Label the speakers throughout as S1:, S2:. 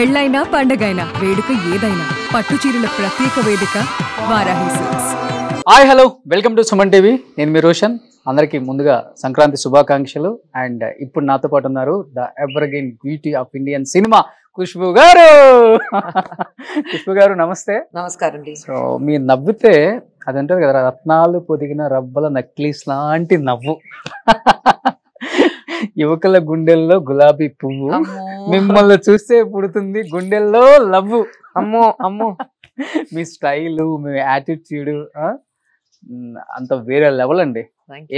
S1: పెళ్ళైనా పండగైనా వేడుక ఏదైనా పట్టు చీరల ప్రత్యేక వేదిక Varahi silks.
S2: Hi hello welcome to Suman TV. నేను మీ రోషన్. అందరికీ ముందుగా సంక్రాంతి శుభాకాంక్షలు. అండ్ ఇప్పుడు నాతో పాటు ఉన్నారు the evergreen beauty of Indian cinema Khushbu గారు. ఖుష్బూ గారు నమస్తే.
S3: నమస్కారం అండి.
S2: సో మీరు నవ్వితే అది అంటారు కదా, రత్నాలు పొదిగిన రబ్బల నక్లీస్ లాంటి నవ్వు. యువకుల గుండెల్లో గులాబీ పువ్వు, మిమ్మల్ని చూస్తే పుడుతుంది గుండెల్లో లవ్వు.
S3: అమ్మో అమ్మో,
S2: మీ స్టైలు, మీ యాటిట్యూడ్ అంత వేరే లెవెల్ అండి.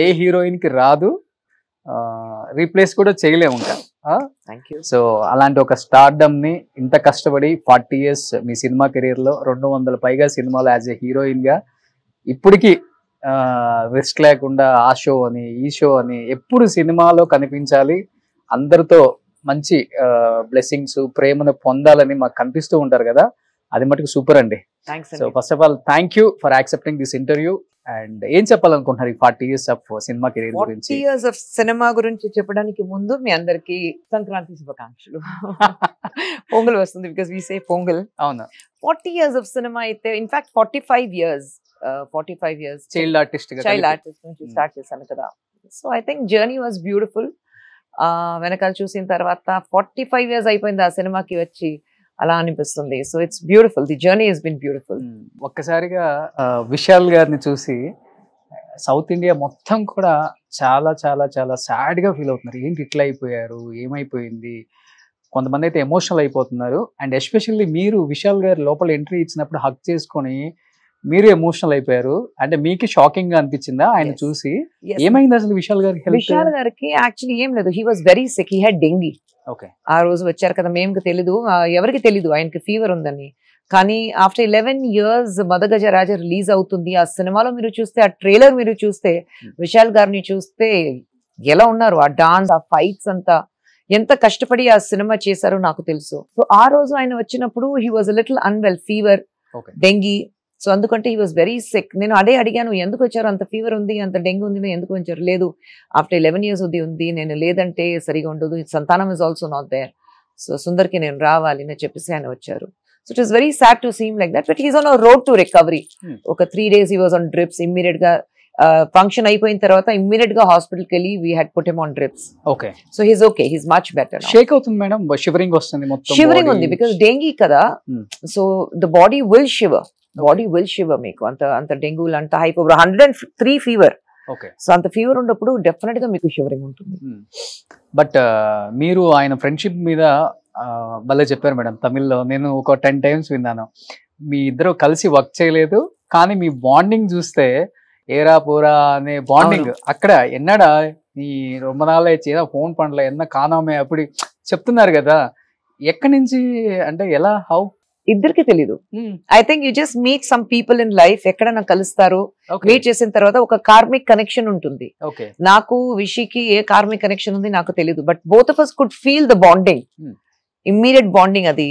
S2: ఏ హీరోయిన్ కి రాదు, రీప్లేస్ కూడా చేయలేము ఇంకా. సో అలాంటి ఒక స్టార్డమ్ ని ఇంత కష్టపడి 40 years మీ సినిమా కెరీర్ లో 200 పైగా సినిమాలు యాజ్ ఏ హీరోయిన్ గా ఇప్పటికీ రిస్క్ లేకుండా ఆ షో అని ఈ షో అని ఎప్పుడు సినిమాలో కనిపించాలి, అందరితో మంచి బ్లెస్సింగ్స్ ప్రేమను పొందాలని మాకు కనిపిస్తూ ఉంటారు కదా, అది మటుకు సూపర్ అండి. So first of all thank you for accepting this interview. And ఏం చెప్పాలనుకుంటున్నారు ఈ 40 years ఆఫ్ సినిమా కెరీర్ గురించి?
S3: 40 years ఆఫ్ సినిమా గురించి చెప్పడానికి ముందు మీ అందరికి సంక్రాంతి శుభాకాంక్షలు. పొంగల్ వస్తుంది, బికాస్ వి సే పొంగల్.
S2: అవునా?
S3: 40 years ఆఫ్ సినిమా అయితే ఇన్ఫాక్ట్ 45 years
S2: చైల్డ్ ఆర్టిస్ట్
S3: నుంచి స్టార్ట్ చేశాను కదా. So I think journey was beautiful. వెనకాల చూసిన తర్వాత 45 years అయిపోయింది ఆ సినిమాకి వచ్చి, అలా అనిపిస్తుంది. So it's beautiful, the journey has been beautiful.
S2: ఒక్కసారిగా విశాల్ గారిని చూసి సౌత్ ఇండియా మొత్తం కూడా చాలా చాలా చాలా సాడ్ గా ఫీల్ అవుతున్నారు. ఏంటి ఇట్లా అయిపోయారు, ఏమైపోయింది, కొంతమంది అయితే ఎమోషనల్ అయిపోతున్నారు. అండ్ ఎస్పెషల్లీ మీరు విశాల్ గారి లోపల ఎంట్రీ ఇచ్చినప్పుడు హక్ చేసుకొని మీరు ఎమోషనల్ అయిపోయారు. అంటే మీకు షాకింగ్ గా అనిపించిందా ఆయన చూసి? ఏమైంది అసలు విశాల్ గారికి?
S3: విశాల్ గారికి యాక్చువల్లీ ఏం లేదు, he was very sick, he had dengue. ఆ రోజు వచ్చారు కదా, మేము తెలీదు, ఎవరికి తెలీదు ఆయనకి ఫీవర్ ఉందని. కానీ ఆఫ్టర్ 11 years మదగజ రాజా రిలీజ్ అవుతుంది. ఆ సినిమాలో మీరు చూస్తే, ఆ ట్రైలర్ మీరు చూస్తే, విశాల్ గారిని చూస్తే ఎలా ఉన్నారు, ఆ డాన్స్, ఆ ఫైట్స్ అంతా ఎంత కష్టపడి ఆ సినిమా చేశారో నాకు తెలుసు. సో ఆ రోజు ఆయన వచ్చినప్పుడు he was little unwell, fever, dengue. So అందుకంటే హీ వాజ్ వెరీ సిక్. నేను అదే అడిగాను, ఎందుకు వచ్చారు, అంత ఫీవర్ ఉంది, అంత డెంగ్యూ ఉంది, ఎందుకు వచ్చారు? లేదు, ఆఫ్టర్ 11 years ఉంది, నేను లేదంటే సరిగా ఉండదు, Santhanam is also not there, so సుందర్కి నేను రావాలి అని చెప్పేసి ఆయన వచ్చారు. So it is very sad to seem like that, but he's on road to recovery. ఒక 3 days he was on drips. Immediate గా ఫంక్షన్ అయిపోయిన తర్వాత ఇమ్మీడియట్ గా హాస్పిటల్ కి వెళ్ళి we had put him on drips.
S2: Okay.
S3: So he's okay, he's much better.
S2: Shake అవుతుంది madam, shivering వస్తుంది, మొత్తం
S3: షివరింగ్ ఉంది, బికాస్ డెంగీ కదా. So the body will shiver, మీకు అంత డెంగ్యూ అంత హై ఫీవర్, 103 ఫీవర్. సో అంత ఫీవర్ ఉన్నప్పుడు డెఫినెట్ గా మీకు షివరింగ్ ఉంటుంది.
S2: బట్ మీరు ఆయన ఫ్రెండ్షిప్ మీద భలే చెప్పారు మేడం. తమిళ్లో నేను ఒక 10 times విన్నాను. మీ ఇద్దరు కలిసి వర్క్ చేయలేదు, కానీ మీ బాండింగ్ చూస్తే ఏరా పోరా అనే బాండింగ్ అక్కడ ఎన్నడా ఈ ரொம்ப நாள் ఫోన్ పండ్ల ఎన్న కానమే అప్పుడు చెప్తున్నారు కదా. ఎక్కడి నుంచి అంటే ఎలా, హౌ?
S3: ఇద్దరికి తెలీదు. I think you just meet some people in life, ఎక్కడైనా కలుస్తారు, మీట్ చేసిన తర్వాత ఒక కార్మిక్ కనెక్షన్ ఉంటుంది. నాకు విషికి ఏ కార్మిక్ కనెక్షన్ ఉంది నాకు తెలీదు, but both of us could feel the bonding, immediate bonding అది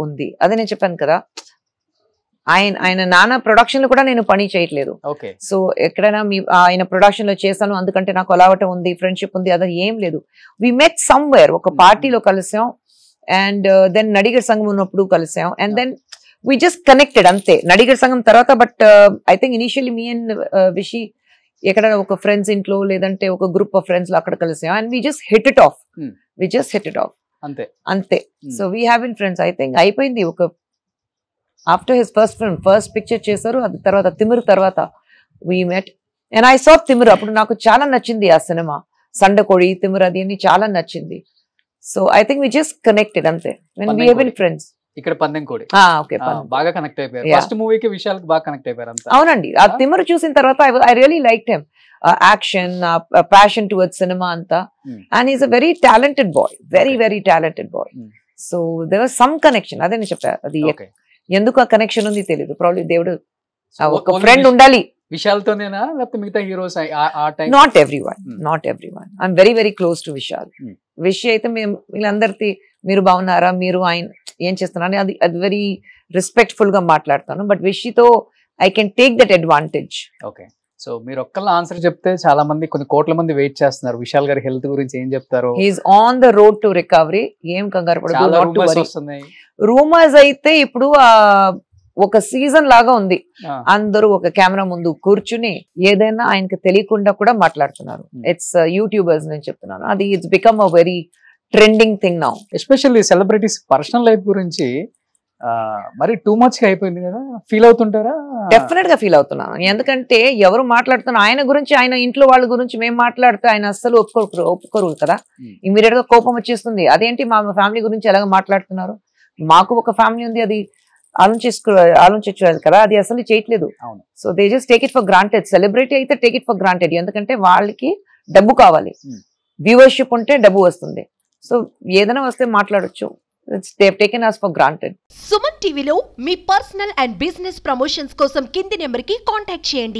S3: ఉంది. అదే నేను చెప్పాను కదా, ఆయన నాన్న ప్రొడక్షన్ లో కూడా నేను పని చేయట్లేదు. సో ఎక్కడైనా ఆయన ప్రొడక్షన్ లో చేశాను అందుకంటే నాకు అలావటం ఉంది, ఫ్రెండ్షిప్ ఉంది, అది ఏం లేదు. వి మెట్ సమ్వేర్, ఒక పార్టీలో కలిసాం, అండ్ దెన్ నడిగర్ సంఘం ఉన్నప్పుడు కలిసాం, and then we just connected అంతే. నడిగర్ సంఘం తర్వాత, but I think initially me and Vishi ఎక్కడ ఒక ఫ్రెండ్స్ ఇంట్లో లేదంటే ఒక గ్రూప్ ఆఫ్ ఫ్రెండ్స్ లో అక్కడ కలిసాం, and we just hit it off అంతే. So we have been friends. I think అయిపోయింది. ఒక ఆఫ్టర్ హిస్ ఫస్ట్ పిక్చర్ చేశారు, అది తర్వాత తిమిర్ తర్వాత we met, and I saw Timir. అప్పుడు నాకు చాలా నచ్చింది ఆ సినిమా, సండకోడి, తిమిర్, అది అని చాలా నచ్చింది. So I think we just connected అంతే. when we have been friends.
S2: ఇక్కడ పందెంకోడి బాగా కనెక్ట్ అయిపోయారు. ఫస్ట్ మూవీకి విశాల్కి బాగా కనెక్ట్ అయిపోయారు అంతా.
S3: అవునండి, ఆ తిమ్మరు చూసిన తర్వాత I really liked him. Action, passion towards cinema అంతా, and is a very talented boy, very talented boy. So there was some connection. అదే నేను చెప్పా, అది ఎందుకు ఆ కనెక్షన్ ఉంది తెలియదు. ప్రాబ్లీ దేవుడు ఒక ఫ్రెండ్ ఉండాలి.
S2: విశాల్తోనేనా లేకపోతే మిగతా heroes?
S3: Not everyone. I'm very close to Vishal. Wish అయితే మేము వీళ్ళందరికీ మీరు బాగున్నారా, మీరు ఆయన ఏం చేస్తున్నారు అది వెరీ రెస్పెక్ట్ఫుల్ గా మాట్లాడతాను, బట్ విషితో I can take that advantage.
S2: Okay. So మీరు ఒక్కళ్ళ ఆన్సర్ చెప్తే చాలా మంది, కొన్ని కోట్ల మంది వెయిట్ చేస్తున్నారు. విశాల్ గారి హెల్త్ గురించి ఏం చెప్తారు?
S3: He's on the road to recovery. ఏం కంగారు పడదు, రూమర్స్ అయితే ఇప్పుడు ఒక సీజన్ లాగా ఉంది. అందరూ ఒక కెమెరా ముందు కూర్చుని ఏదైనా ఆయనకి తెలియకుండా కూడా మాట్లాడుతున్నారు. ఇట్స్ యూట్యూబర్స్ నేను చెప్తున్నాను. అది it's become a very trending thing now.
S2: Especially celebrities personal life గురించి మరి టూ మచ్ గా అయిపోయింది కదా, ఫీల్ అవుతుంటారా?
S3: డెఫినెట్ గా ఫీల్ అవుతున్నాను. ఎందుకంటే ఎవరు మాట్లాడుతున్నారు ఆయన గురించి, ఆయన ఇంట్లో వాళ్ళ గురించి మేము మాట్లాడితే ఆయన అస్సలు ఒప్పుకోరు కదా. ఇమీడియట్ గా కోపం వచ్చేస్తుంది. అదేంటి మా ఫ్యామిలీ గురించి ఎలాగ మాట్లాడుతున్నారు? మాకు ఒక ఫ్యామిలీ ఉంది, అది ఆలోచించాలి కదా. అది అసలు చేయట్లేదు. So they just take it for granted. Celebrity అయితే టేక్ ఇట్ ఫర్ గ్రాంటెడ్. ఎందుకంటే వాళ్ళకి డబ్బు కావాలి, వ్యూవర్షిప్ ఉంటే డబ్బు వస్తుంది. సో ఏదైనా వస్తే మాట్లాడొచ్చు. They have taken us for granted.
S4: Suman టీవీలో మీ పర్సనల్ అండ్ బిజినెస్ ప్రమోషన్స్ కోసం కింది నెంబర్కి కాంటాక్ట్ చేయండి.